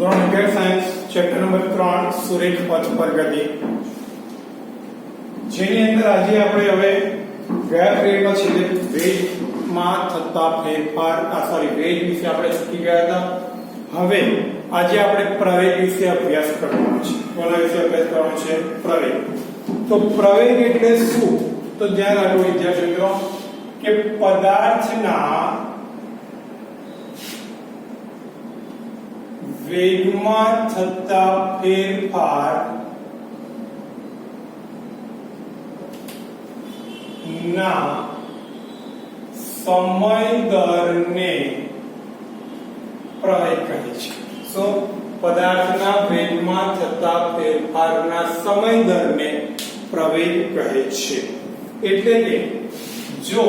ધોરણ 11 science chapter number 3 સુરેખ પથ પર ગતિ, જેની અંદર આજે આપણે હવે ગયા પીરિયડમાં છેલ્લે વેગમાં થતા ફેરફાર વેગ વિશે આપણે શીખી ગયા હતા. હવે આજે આપણે પ્રવેગ વિશે અભ્યાસ કરવાનો છે. કોના વિશે અભ્યાસ કરવાનો છે? પ્રવેગ. તો પ્રવેગ એટલે શું? તો ધ્યાન રાખો વિદ્યાર્થી મિત્રો કે પદાર્થના વેગમાં થતા ફેરફાર ના સમય દરને પ્રવેગ કહે છે. સો પદાર્થના વેગમાં થતા ફેરફારના સમય દરને પ્રવેગ કહે છે. એટલે કે જો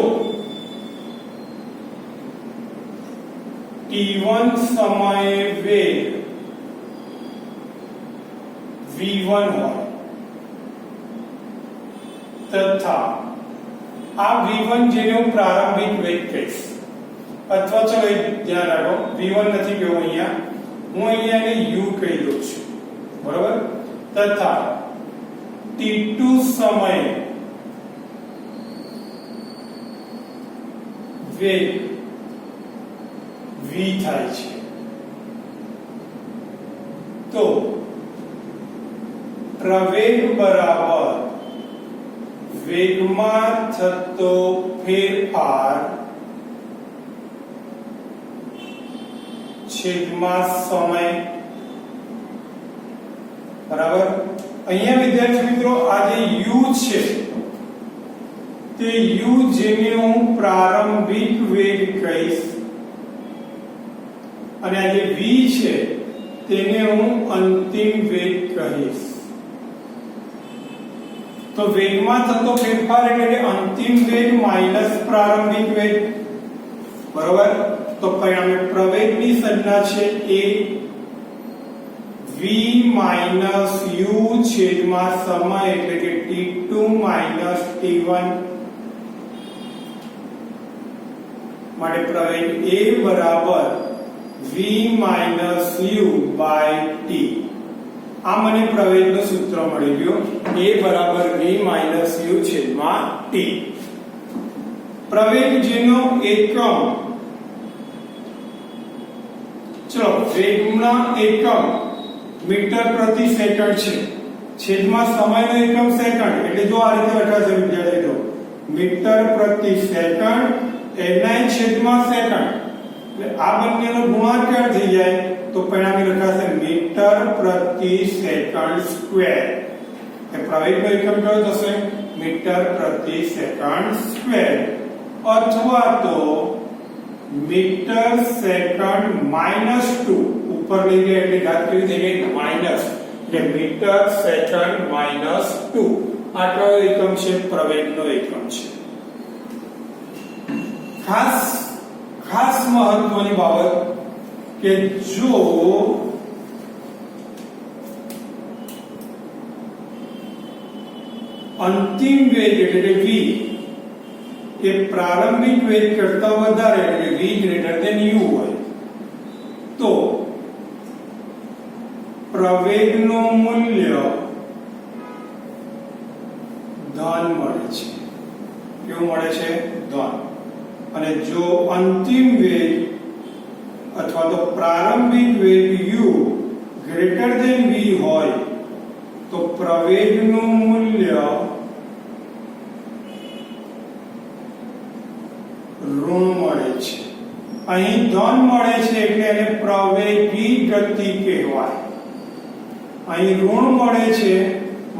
t1 સમયે વેગ v1 હોય તથા આ v1 જેને હું પ્રારંભિક વેગ કહીશ, અથવા ચલો ધ્યાન રાખો v1 નથી કહેવું અહીંયા, હું અહીંયા એને u કહી દઉં છું, બરોબર. તથા t2 સમયે વેગ v થાય છે, તો પ્રવેગ બરાબર વેગમાં થતો ફેરફાર છેદમાં સમય બરાબર. અહીંયા વિદ્યાર્થી મિત્રો આ જે u છે તે u જેને હું પ્રારંભિક વેગ કહીશ અને આ જે v છે તેને હું અંતિમ વેગ કહીશ. તો વેગમાં થતો ફેરફાર એટલે કે અંતિમ વેગ માઈનસ પ્રારંભિક વેગ, બરોબર. તો પરિણામે પ્રવેગની સંજ્ઞા છે એ v માઈનસ u છેદમાં સમય એટલે કે t2 માઈનસ t1 માટે પ્રવેગ a બરાબર v minus u by t. આ મને પ્રવેગનું સૂત્ર મળી ગયું, a બરાબર v માઈનસ u છેદમાં t. પ્રવેગ જેનો એકમ, ચલો વેગના એકમ મીટર પ્રતિ સેકન્ડ છે, છેદમાં સમયનો એકમ સેકન્ડ, એટલે જો આ રીતે લખાશે વિદ્યાર્થીઓ મીટર પ્રતિ સેકન્ડ એના છેદમાં સેકન્ડ, એટલે આ બંનેનો ગુણાકાર થઈ જાય તો પરિણામે લખાશે મીટર પ્રતિ સેકન્ડ સ્ક્વેર. એ પ્રવેગનો એકમ કયો થશે? મીટર પ્રતિ સેકન્ડ સ્ક્વેર, અથવા તો મીટર સેકન્ડ માઈનસ 2 ઉપર લઈ ગયા એટલે ઘાત કેવી થઈ ગઈ? માઈનસ, એટલે મીટર સેકન્ડ માઈનસ 2. આ કયો એકમ છે? પ્રવેગનો એકમ છે. ખાસ મહત્વની બાબત કે જો અંતિમ વેગ એટલે v એ પ્રારંભિક વેગ કરતા વધારે એટલે v ગ્રેટર ધેન u હોય તો પ્રવેગનું મૂલ્ય ધન મળે છે. કેવું મળે છે? ધન. અને જો અંતિમ વેગ અથવા તો પ્રારંભિક વેગ u ગ્રેટર ધેન v હોય તો પ્રવેગનું મૂલ્ય ઋણ મળે છે. અહીં ધન મળે છે એટલે એને પ્રવેગી ગતિ કહેવાય. અહીં ઋણ મળે છે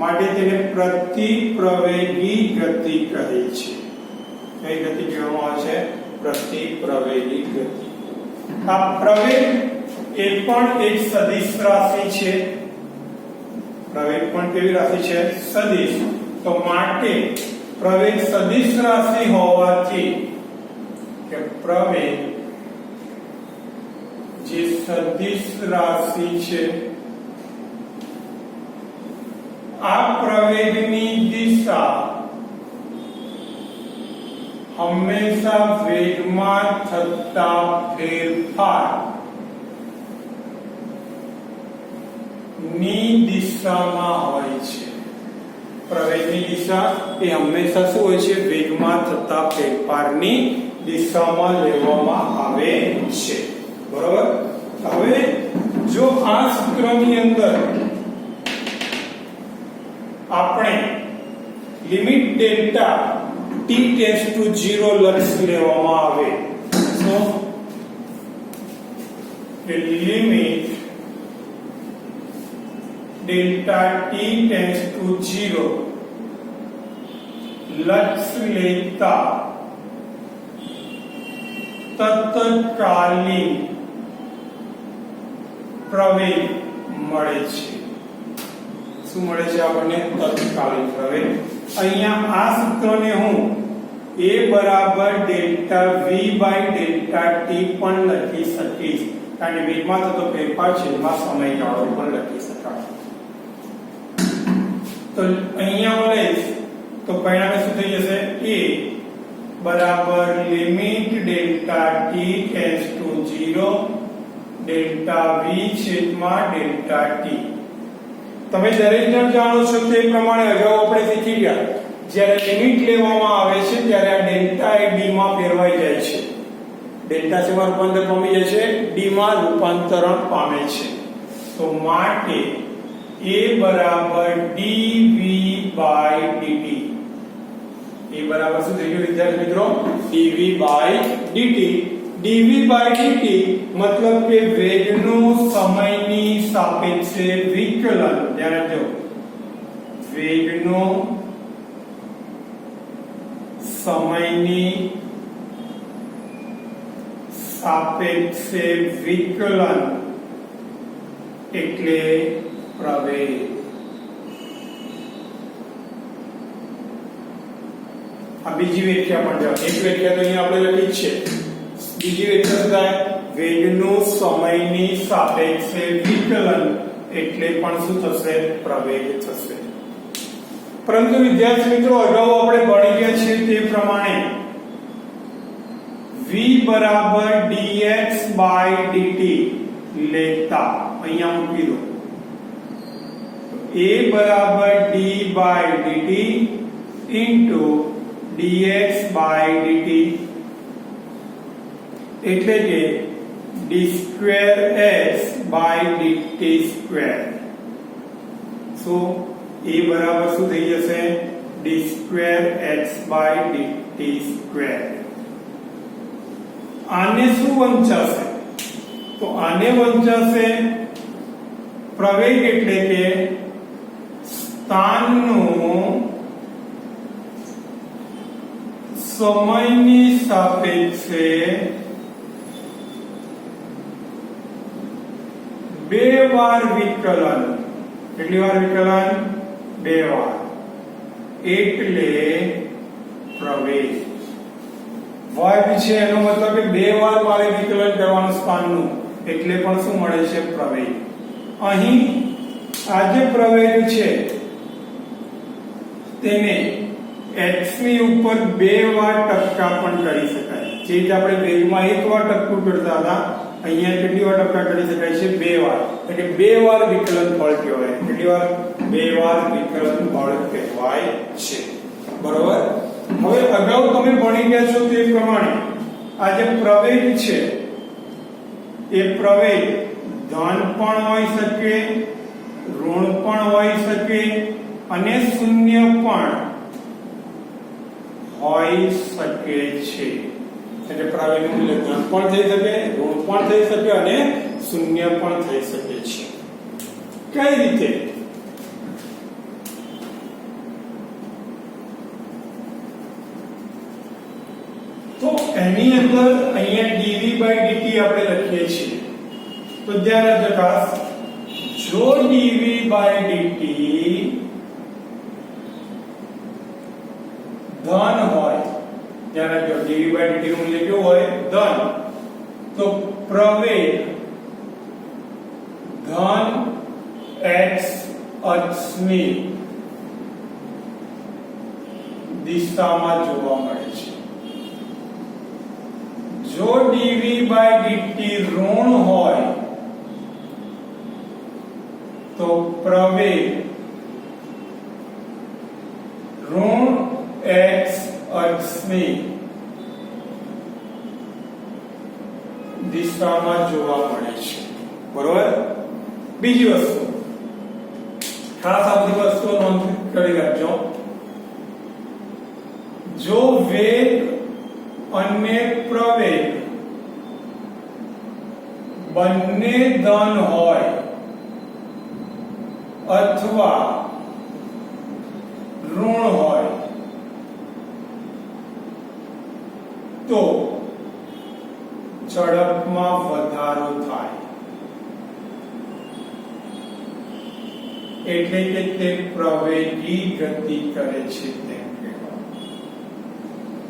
માટે તેને પ્રતિપ્રવેગી ગતિ કહે છે. કઈ ગતિ કહેવામાં આવે છે? પ્રતિપ્રવેગી ગતિ. આ પ્રવેગ એ પણ એક સદિશ રાશિ છે. પ્રવેગ પણ કેવી રાશિ છે? સદિશ. તો માટે પ્રવેગ સદિશ રાશિ હોવાથી કે પ્રવેગ જે સદિશ રાશિ છે આ પ્રવેગની દિશા હંમેશા વેગમાં થતા ફેરફાર ની દિશામાં હોય છે. પ્રવેગની દિશા એ હંમેશા શું હોય છે? વેગમાં થતા ફેરફારની દિશામાં લેવામાં આવે છે. બરોબર. હવે જો આ સૂત્રની અંદર આપણે limit delta t tends to 0 લક્ષ લેવામાં આવે તો limit delta t tends to 0 લક્ષ લેતા તત્કાલીન પ્રવેગ મળે છે. શું મળે છે આપણને? તત્કાલીન પ્રવેગ. અહીંયા આ સૂત્રને હું a બરાબર delta v by delta t પણ લખી શકીશ, કારણ કે વેગમાં થતો ફેરફાર છેદમાં સમયગાળો પણ લખી શકાય. તો અહીંયા હું લઈશ તો પરિણામે શું થઈ જશે? a બરાબર limit delta t tends to 0 delta v છેદમાં ડેલ્ટા t. તમે દરેક જણ જાણો છો તે પ્રમાણે અગાઉ આપણે શીખી ગયા, જ્યારે લિમિટ લેવામાં આવે છે ત્યારે આ ડેલ્ટા એ d માં ફેરવાઈ જાય છે. ડેલ્ટા શેમાં રૂપાંતર પામી જાય છે? d માં રૂપાંતરણ પામે છે. તો માટે a બરાબર dv બાય dt. a બરાબર શું થઈ ગયું વિદ્યાર્થી મિત્રો? dv by dt. dv by dt મતલબ કે વેગનું સમયની સાપેક્ષે વિકલન. ધ્યાન રાખજો, વેગનું સમયની સાપેક્ષે વિકલન એટલે પ્રવેગ. આ બીજી વ્યાખ્યા પણ છે. એક વ્યાખ્યા તો અહીંયા આપણે લખી છે. બીજી વ્યાખ્યા થાય વેગનું સમયની સાપેક્ષે વિકલન એટલે પણ શું થશે? પ્રવેગ થશે. પરંતુ વિદ્યાર્થી મિત્રો અગાઉ આપણે ભણી ગયા છીએ તે પ્રમાણે v બરાબર dx બાય dt લેતા અહીંયા મૂકી દો. a બરાબર d by dt into dx by dt એટલે કે d square x by dt square. So a બરાબર શું થઈ જશે? d square x by dt square. આને શું વંચાશે? તો આને વંચાશે પ્રવેગ એટલે કે સ્થાનનું સમયની સાપેક્ષે બે વાર વિકલન. કેટલી વાર વિકલન? બે વાર. એટલે પ્રવેગ. વર્ગ છે એનો મતલબ કે બે વાર મારે વિકલન કરવાનું સ્થાનનું, એટલે પણ શું મળે છે? પ્રવેગ. અહીં આ જે પ્રવેગ છે તેને x ની ઉપર બે વાર ટપકા પણ કરી શકાય. જે રીતે આપણે વેગમાં એક વાર ટપકું કરતા હતા, અહીંયા કેટલી વાર ટપકા કરી શકાય છે? બે વાર. એટલે બે વાર વિકલન ફળ કહેવાય. કેટલી વાર? બે વાર વિકલન ફળ કહેવાય છે. બરોબર. હવે અગાઉ તમે ભણી ગયા છો તે પ્રમાણે આ જે પ્રવેગ છે એ પ્રવેગ ધન પણ હોઈ શકે, ઋણ પણ હોઈ શકે અને શૂન્ય પણ હોઈ શકે છે. એટલે પ્રવેગનું મૂલ્ય ધન પણ થઈ શકે, ઋણ પણ થઈ શકે અને શૂન્ય પણ થઈ શકે છે. કઈ રીતે? તો એની અંદર અહીંયા dv by dt આપણે લખીએ છીએ. તો ધ્યાન રાખજો ખાસ, જો dv by dt ધન હોય, ધ્યાન રાખજો dv by dt નું મૂલ્ય કેવું હોય? ધન. તો પ્રવેગ ધન x અક્ષની દિશામાં જોવા મળે છે. જો dv by dt ઋણ હોય તો પ્રવેગ ઋણ x અક્ષની દિશામાં જોવા મળે છે. બરોબર. બીજી વસ્તુ, ખાસ આ બધી વસ્તુઓ નોંધ કરી રાખજો. જો વેગ અને પ્રવેગ બંને ધન હોય અથવા ઋણ હોય તો ઝડપમાં વધારો થાય, એટલે કે તે પ્રવેગી ગતિ કરે છે તેમ કહેવાય.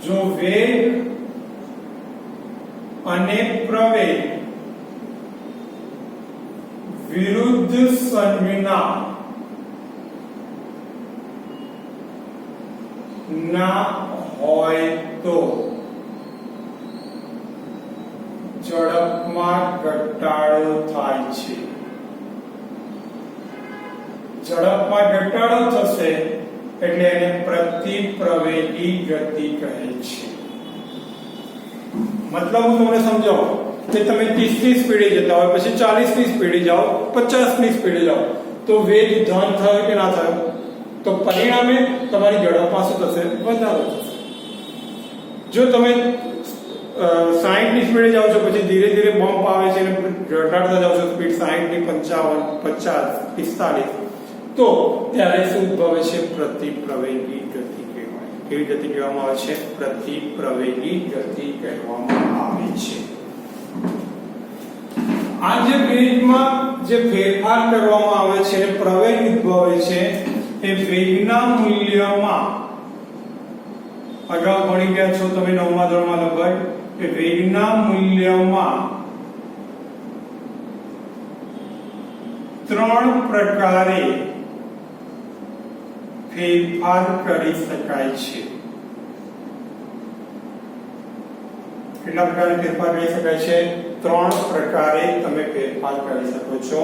જો વેગ અને પ્રવેગ વિરુદ્ધ સંજ્ઞા ના હોય તો ઝડપમાં ઘટાડો થાય છે. ઝડપમાં ઘટાડો થશે એટલે એને પ્રતિપ્રવેગી ગતિ કહે છે. મતલબ હું તમને સમજાવું કે તમે 30 ની સ્પીડે જતા હોય, પછી 40 ની સ્પીડે જાઓ, 50 ની સ્પીડે જાઓ, તો વેગ ધન થયો કે ના થયો? તો પરિણામે તમારી ઝડપમાં શું થશે? વધારો થશે. જો તમે 60 ની સ્પીડે જાઓ છો, પછી ધીરે ધીરે બમ્પ આવે છે અને ઘટાડતા જાઓ છો સ્પીડ 60 ની 55, 50, 45, તો ત્યારે શું ઉદ્ભવે છે? પ્રતિપ્રવેગી ગતિ કહેવાય. કેવી ગતિ કહેવામાં આવે છે? પ્રતિપ્રવેગી ગતિ કહેવામાં આવે છે. આ જે વેગમાં જે ફેરફાર કરવામાં આવે છે, પ્રવેગ ઉદ્ભવે છે, એ વેગના મૂલ્યમાં અગાઉ ભણી ગયા છો તમે 9મા ધોરણમાં લગભગ, કે વેગના મૂલ્યમાં 3 પ્રકારે ફેરફાર કરી શકાય છે. કેટલા પ્રકારે ફેરફાર કરી શકાય છે? 3 પ્રકારે તમે ફેરફાર કરી શકો છો.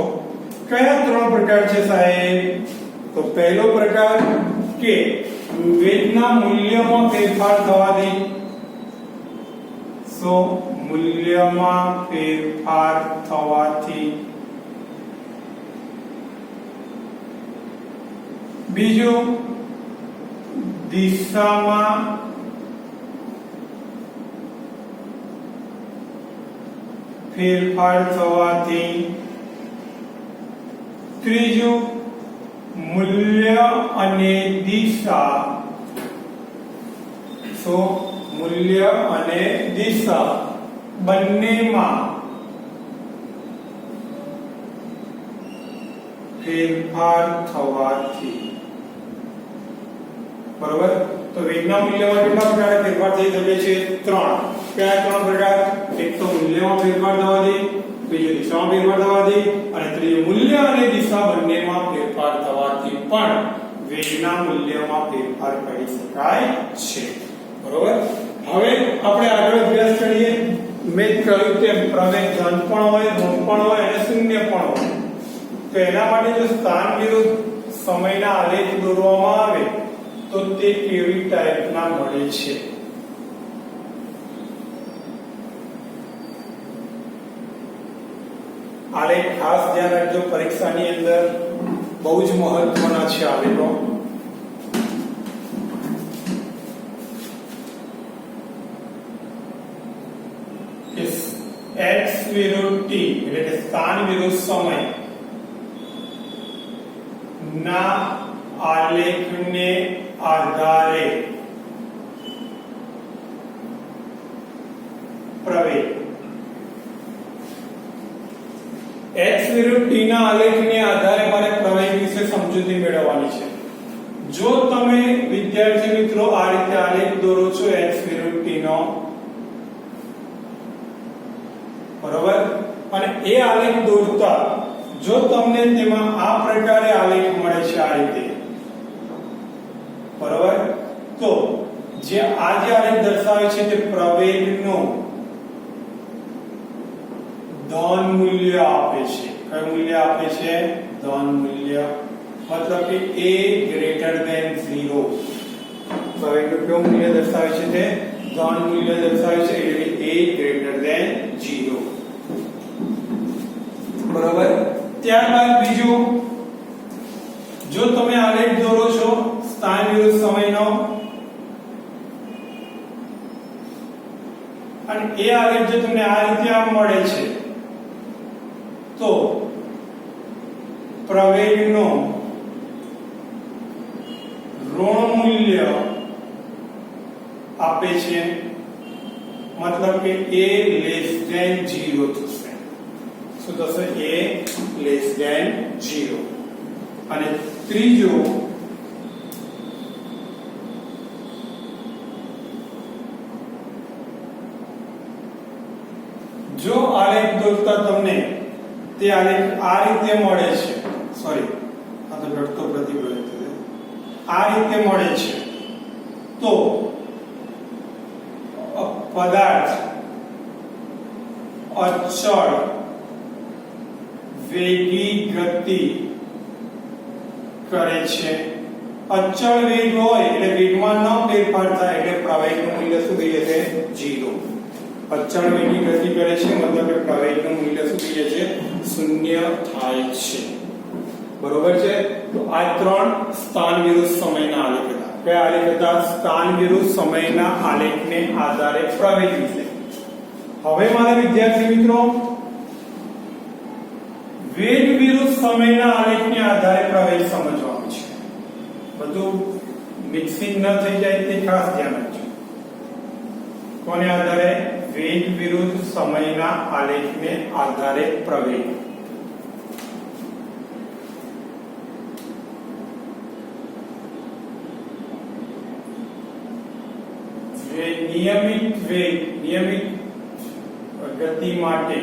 કયા 3 પ્રકાર છે સાહેબ? તો પહેલો પ્રકાર કે વેગના મૂલ્યમાં ફેરફાર થવાથી, સો મૂલ્યમાં ફેરફાર થવાથી. બીજું, દિશામાં ફેરફાર થવાથી. ત્રીજું, મૂલ્ય અને દિશા, સો મૂલ્ય અને દિશા બંનેમાં ફેરફાર થવાથી. બરોબર. તો વેગના મૂલ્યમાં કેટલા પ્રકારે ફેરફાર થઈ શકે છે? 3. કયા 3 પ્રકાર? એક તો મૂલ્યમાં ફેરફાર થવાથી, બીજું દિશામાં ફેરફાર થવાથી, અને ત્રીજું મૂલ્ય અને દિશા બંનેમાં ફેરફાર થવાથી પણ વેગના મૂલ્યમાં ફેરફાર કરી શકાય છે. બરોબર. હવે આપણે આગળ અભ્યાસ કરીએ. મેં કહ્યું તેમ પ્રવેગ ધન પણ હોય, ઋણ પણ હોય અને શૂન્ય પણ હોય. તો એના માટે જો સ્થાન વિરુદ્ધ સમયના આલેખ દોરવામાં આવે તો તે કેવી ટાઈપના મળે છે? આલેખ ખાસ ધ્યાન રાખજો, પરીક્ષાની અંદર બહુ જ મહત્વના છે આલેખો. x વિરુદ્ધ t એટલે કે સ્થાન વિરુદ્ધ સમય ના આલેખને આધારે પ્રવેગ. x વિરુદ્ધ t ના આલેખને આધારે મારે પ્રવેગ વિશે સમજૂતી મેળવવાની છે. જો તમે વિદ્યાર્થી મિત્રો આ રીતે આલેખ દોરો છો x વિરુદ્ધ t નો, બરોબર, અને એ આલેખ દોરતા જો તમને તેમાં આ પ્રકારે આલેખ મળે છે આ રીતે, બરોબર, તો જે આ જે આલેખ દર્શાવે છે તે પ્રવેગનું ધન મૂલ્ય આપે છે. કયું મૂલ્ય આપે છે? ધન મૂલ્ય. મતલબ કે a ગ્રેટર ધેન 0. પ્રવેગનું કયું મૂલ્ય દર્શાવે છે? તે ધન મૂલ્ય દર્શાવે છે, એટલે a ગ્રેટર ધેન 0. બરાબર. ત્યારબાદ બીજું, જો તમે આલેખ દોરો છો સ્થાન વિરુદ્ધ સમયનો અને એ આલેખ જો તમને આ રીતે આમ મળે છે તો પ્રવેગનો ઋણ મૂલ્ય આપે છે, મતલબ કે a લેસ ધેન 0 થશે. શું થશે? a less than 0. અને ત્રીજું, જો આલેખ દોરતા તમને તે આલેખ આ રીતે મળે છે, સોરી આ તો ઘટતો પ્રતિબળ છે, આ રીતે મળે છે તો પદાર્થ અચળ વેગી ગતિ કરે છે. અચળ વેગ હોય એટલે વેગમાં ન ફેરફાર થાય એટલે પ્રવાહીનું મૂલ્ય શું થઈ જશે? 0. અચળ વેગી ગતિ કરે છે મતલબ કે પ્રવાહીનું મૂલ્ય શું થઈ જશે? 0 થાય છે. બરોબર છે. તો આ ત્રણ સ્થાન વિરુદ્ધ સમયના આલેખ હતા. કયા આલેખ હતા? સ્થાન વિરુદ્ધ સમયના આલેખને આધારે પ્રવેગ વિશે. હવે મારા વિદ્યાર્થી મિત્રો, વેગ વિરુદ્ધ સમયના આલેખને આધારે પ્રવેગ સમજવાનું છે. બધું મિક્સિંગ ન થઈ જાય તે ખાસ ધ્યાન રાખજો. કોને આધારે? વેગ વિરુદ્ધ સમયના આલેખને આધારે પ્રવેગ. નિયમિત વેગ, નિયમિત ગતિ માટે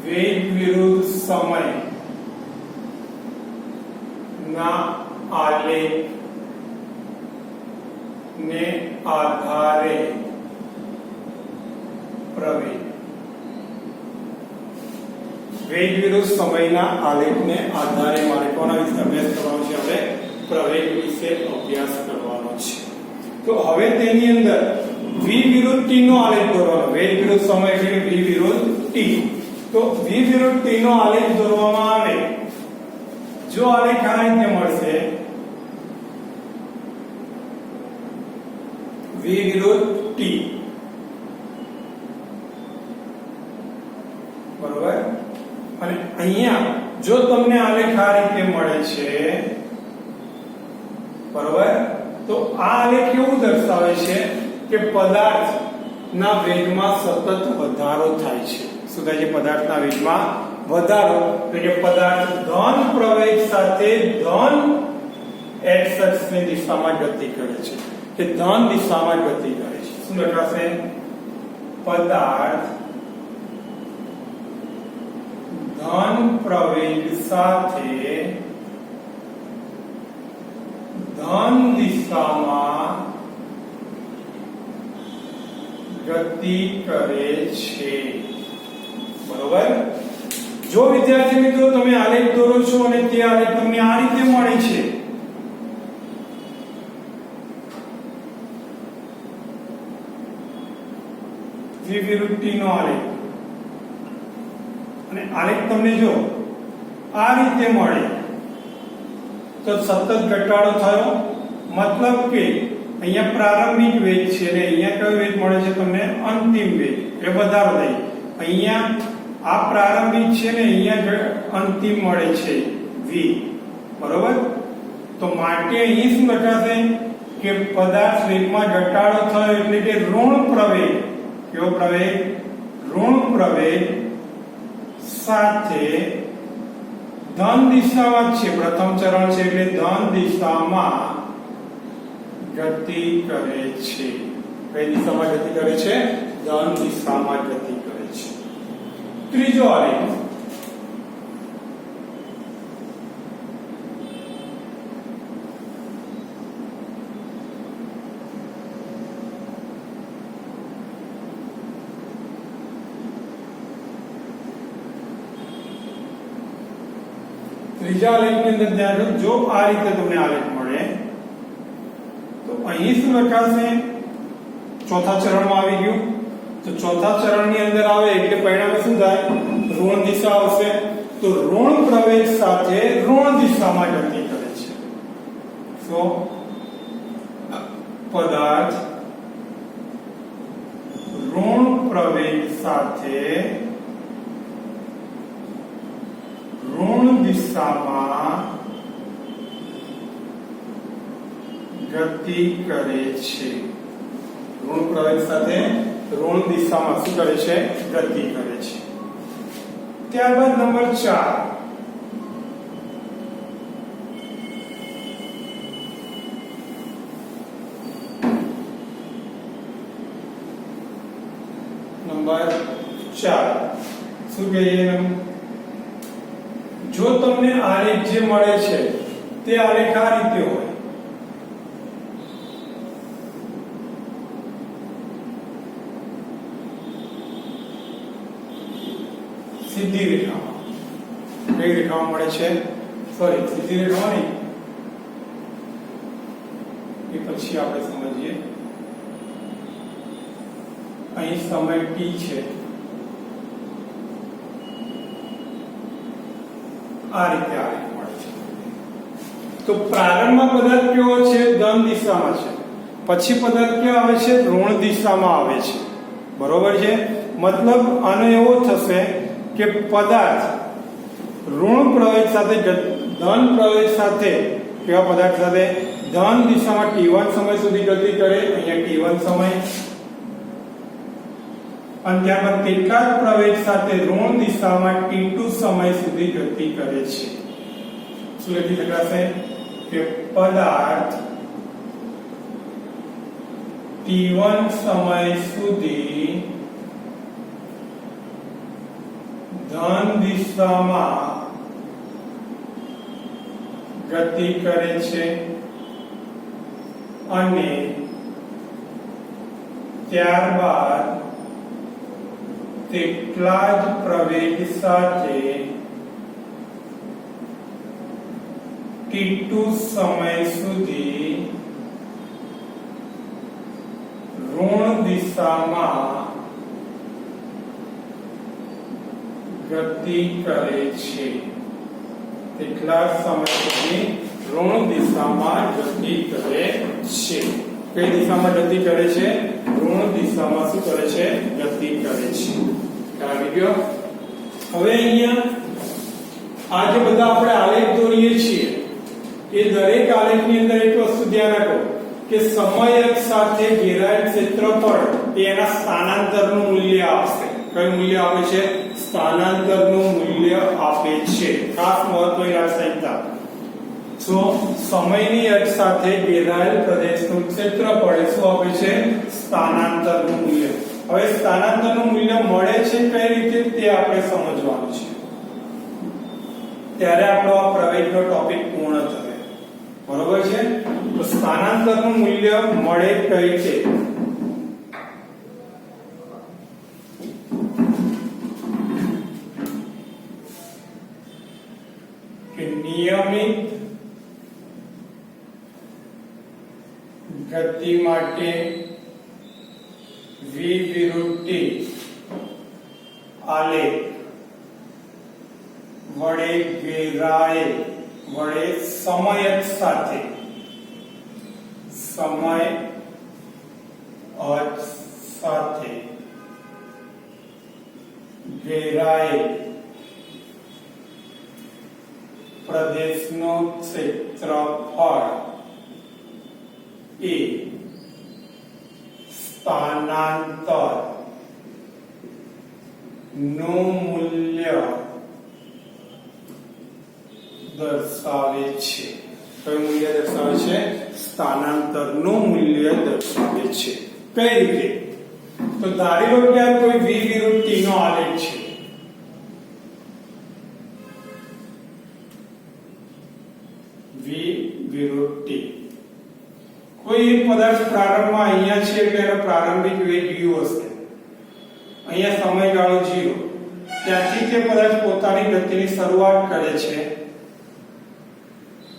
વેગ વિરુદ્ધ સમય ના આલેખ ને આધારે પ્રવેગ. વેગ વિરુદ્ધ સમયના આલેખને આધારે મારે કોના વિશે અભ્યાસ કરવાનો છે? હવે પ્રવેગ વિશે અભ્યાસ કરવાનો છે. તો હવે તેની અંદર v વિરુદ્ધ t નો આલેખ દોરવાનો. વેગ વિરુદ્ધ સમય એટલે v વિરુદ્ધ t. તો v વિરુદ્ધ t નો આલેખ દોરવામાં આવે, જો આલેખ આ રીતે મળશે, v વિરુદ્ધ t, બરોબર. અને અહીંયા જો તમને આલેખ આ રીતે મળે છે, બરોબર, તો આ આલેખ કેવું દર્શાવે છે કે પદાર્થના વેગમાં સતત વધારો થાય છે. શું થાય છે? પદાર્થના વેગમાં વધારો. એટલે કે પદાર્થ ધન પ્રવેગ સાથે ધન x અક્ષની દિશામાં ગતિ કરે છે, કે ધન દિશામાં ગતિ કરે છે. શું લખાશે? પદાર્થ ધન પ્રવેગ સાથે ધન દિશામાં ગતિ કરે છે. બરોબર. જો વિદ્યાર્થી મિત્રો તમે આલેખ દોરો છો અને તે આલેખ તમને આ રીતે મળે છે, v વિરુદ્ધ t નો આલેખ, અને આલેખ તમને જો આ રીતે મળે તો સતત ઘટાડો થયો, મતલબ કે અહીંયા પ્રારંભિક વેગ છે અને અહીંયા કયો વેગ મળે છે તમને? અંતિમ વેગ, એટલે વધારો થાય. અહીંયા આ પ્રારંભિક છે ને અહીંયા અંતિમ મળે છે v. બરોબર. તો માટે અહીં શું લખાશે કે પદાર્થ વેગમાં ઘટાડો થયો એટલે કે ઋણ પ્રવેગ. કેવો પ્રવેગ? ઋણ પ્રવેગ સાથે ધન દિશામાં છે, પ્રથમ ચરણ છે એટલે ધન દિશામાં ગતિ કરે છે. કઈ દિશામાં ગતિ કરે છે? ધન દિશામાં ગતિ કરે છે. ત્રીજો આલેખ, ત્રીજા આલેખની અંદર ધ્યાન રાખો, જો આ રીતે તમને આલેખ મળે તો અહીં શું લખાશે? ચોથા ચરણમાં આવી ગયું. તો ચોથા ચરણની અંદર આવે એટલે પરિણામે શું થાય? ઋણ દિશા આવશે. તો ઋણ પ્રવેગ સાથે ઋણ દિશામાં ગતિ કરે છે. તો પદાર્થ ઋણ પ્રવેગ સાથે ઋણ દિશામાં ગતિ કરે છે. ઋણ પ્રવેગ સાથે ઋણ દિશામાં શું કરે છે? ગતિ કરે છે. ત્યારબાદ નંબર 4, શું કહીએ? જો તમને આલેખ જે મળે છે તે આલેખ આ રીતે હોય, સીધી રેખામાં. કઈ રેખામાં મળે છે? સોરી, સીધી રેખામાં નહીં, એ પછી આપણે સમજીએ. અહીં સમય t છે, આ રીતે આલેખ મળે છે. તો પ્રારંભમાં પદાર્થ કેવો છે? ધન દિશામાં છે. પછી પદાર્થ ક્યાં આવે છે? ઋણ દિશામાં આવે છે. બરોબર છે? મતલબ આનો એવો થશે કે પદાર્થ ઋણ પ્રવેગ સાથે ધન પ્રવેગ સાથે, કેવા પદાર્થ સાથે? ધન દિશામાં t1 સમય સુધી ગતિ કરે, અહીંયા t1 સમય, અને ત્યારબાદ કેટલાક પ્રવેગ સાથે ઋણ દિશામાં t2 સમય સુધી ગતિ કરે છે. શું લખી શકાશે? કે પદાર્થ t1 સમય સુધી ધન દિશામાં ગતિ કરે છે અને ત્યારબાદ તેટલા જ પ્રવેગ સાથે t2 સમય સુધી ઋણ દિશામાં ગતિ કરે છે. તેટલા સમય સુધી ઋણ દિશામાં ગતિ કરે છે. કઈ દિશામાં ગતિ કરે છે? ઋણ દિશામાં શું કરે છે? ગતિ કરે છે. આવી ગયો. હવે અહીંયા આ જે બધા આપણે આલેખ દોરીએ છીએ એ દરેક આલેખની અંદર એક વસ્તુ ધ્યાન રાખો કે સમય અક્ષ સાથે ઘેરાયેલ ક્ષેત્રફળ એ એના સ્થાનાંતરનું મૂલ્ય આપશે. કયું મૂલ્ય આપે છે? સ્થાનાંતરનું મૂલ્ય આપે છે. ખાસ મહત્વની આશયતા. તો સમયની અક્ષ સાથે ઘેરાયેલ પ્રદેશનું ક્ષેત્રફળ એ શું આપે છે? સ્થાનાંતરનું મૂલ્ય. હવે સ્થાનાંતરનું મૂલ્ય મળે છે કઈ રીતે તે આપણે સમજવાનું છે. ત્યારે આપણો આ પ્રવેગનો ટોપિક પૂર્ણ થશે. બરોબર છે? તો સ્થાનાંતરનું મૂલ્ય મળે કઈ રીતે? કે નિયમિત ગતિ માટે v વિરુદ્ધ t આલેખ વડે ઘેરાયેલ વડે સમય અક્ષ સાથે ઘેરાયેલ પ્રદેશનું ક્ષેત્રફળ એ સ્થાનાંતર નું મૂલ્ય દર્શાવે છે. કયું મૂલ્ય દર્શાવે છે? સ્થાનાંતરનું મૂલ્ય દર્શાવે છે. કઈ રીતે? તો ધારી લો કે આ કોઈ v વિરુદ્ધ t નો આલેખ છે. v વિરુદ્ધ t કોઈ એક પદાર્થ પ્રારંભમાં અહીંયા છે એટલે એનો પ્રારંભિક વેગ u હશે. અહીંયા સમયગાળો 0. ત્યાંથી તે પદાર્થ પોતાની ગતિની શરૂઆત કરે છે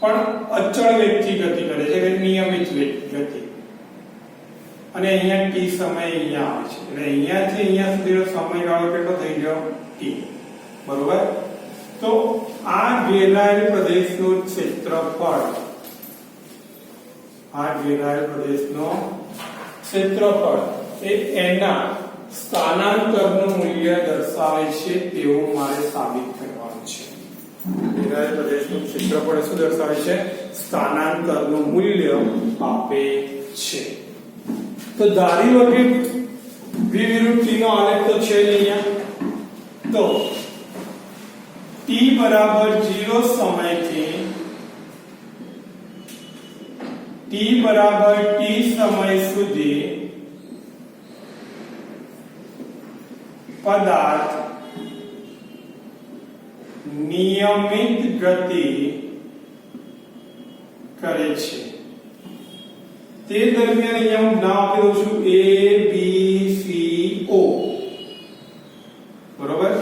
પણ અચળ વેગથી ગતિ કરે છે, એટલે નિયમિત ગતિ. અને અહીંયા t સમય અહીંયા આવે છે, એટલે અહીંયાથી અહીંયા સુધીનો સમયગાળો કેટલો થઈ ગયો? t. બરોબર? તો આ ઘેરાયેલ પ્રદેશનું ક્ષેત્રફળ, આ ઘેરાયેલ પ્રદેશનો ક્ષેત્રફળ એ એના સ્થાનાંતરનું મૂલ્ય દર્શાવે છે તેવું મારે સાબિત કરવાનું છે. ઘેરાયેલ પ્રદેશનું ક્ષેત્રફળ શું દર્શાવે છે? સ્થાનાંતરનું મૂલ્ય આપે છે. તો ધારી લો કે v વિરુદ્ધ t નો આલેખ તો છે જ અહીંયા. તો t બરાબર 0 સમયથી t બરાબર t સમય સુધી પદાર્થ નિયમિત ગતિ કરે છે. તે દરમિયાન અહીંયા હું નામ આપી દઉં છું a b c o. બરોબર?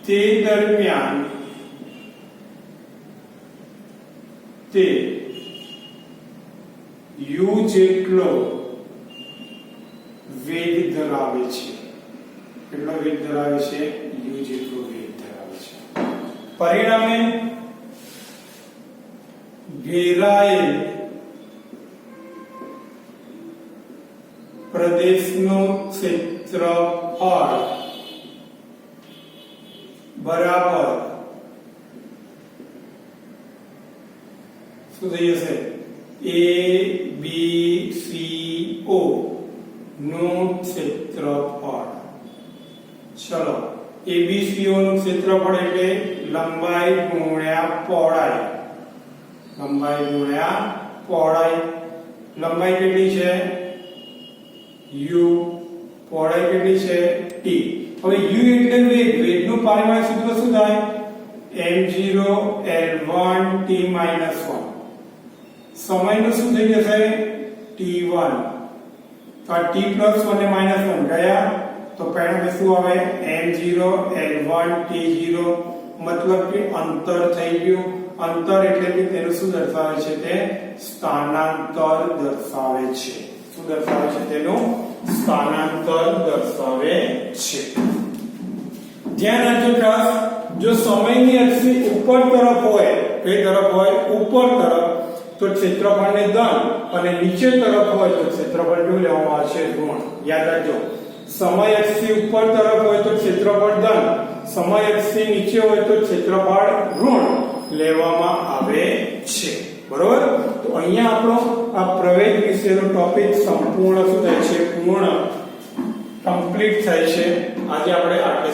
તે દરમિયાન તે u જેટલો વેગ ધરાવે છે. કેટલો વેગ ધરાવે છે? u જેટલો વેગ ધરાવે છે. પરિણામે ઘેરાયેલ પ્રદેશનું ક્ષેત્રફળ બરાબર શું થઈ જશે? a b c o નું ક્ષેત્રફળ. ચલો, a b c o નું ક્ષેત્રફળ એટલે લંબાઈ ગુણ્યા પહોળાઈ. લંબાઈ ગુણ્યા પહોળાઈ. લંબાઈ કેટલી છે? u. પહોળાઈ કેટલી છે? t. હવે u એટલે વેગ. વેગનું પારિમાણિક સૂત્ર શું થાય? m0 l1 t - 1. સમયનું શું થઈ જશે? t1. તો આ t + 1 ને -1 ગયા તો પરિણામે શું આવે? m0 l1 t0. મતલબ કે અંતર થઈ ગયું. અંતર એટલે કે તેનું શું દર્શાવે છે? તે સ્થાનાંતર દર્શાવે છે. શું દર્શાવે છે? તેનું સ્થાનાંતર દર્શાવે છે. ધ્યાન રાખજો ખાસ, જો સમયની અક્ષની ઉપર તરફ હોય, કઈ તરફ હોય? ઉપર તરફ, તો ક્ષેત્રફળને ધન, અને નીચે તરફ હોય તો ક્ષેત્રફળ કેવું લેવામાં આવે છે? ઋણ. યાદ રાખજો, સમય અક્ષની ઉપર તરફ હોય તો ક્ષેત્રફળ ધન, સમય અક્ષની નીચે હોય તો ક્ષેત્રફળ ઋણ લેવામાં આવે છે. બરોબર? તો અહીંયા આપણો આ પ્રવેગ વિશેનો ટોપિક સંપૂર્ણ શું થાય છે? પૂર્ણ, કમ્પ્લીટ થાય છે. આજે આપણે આટલે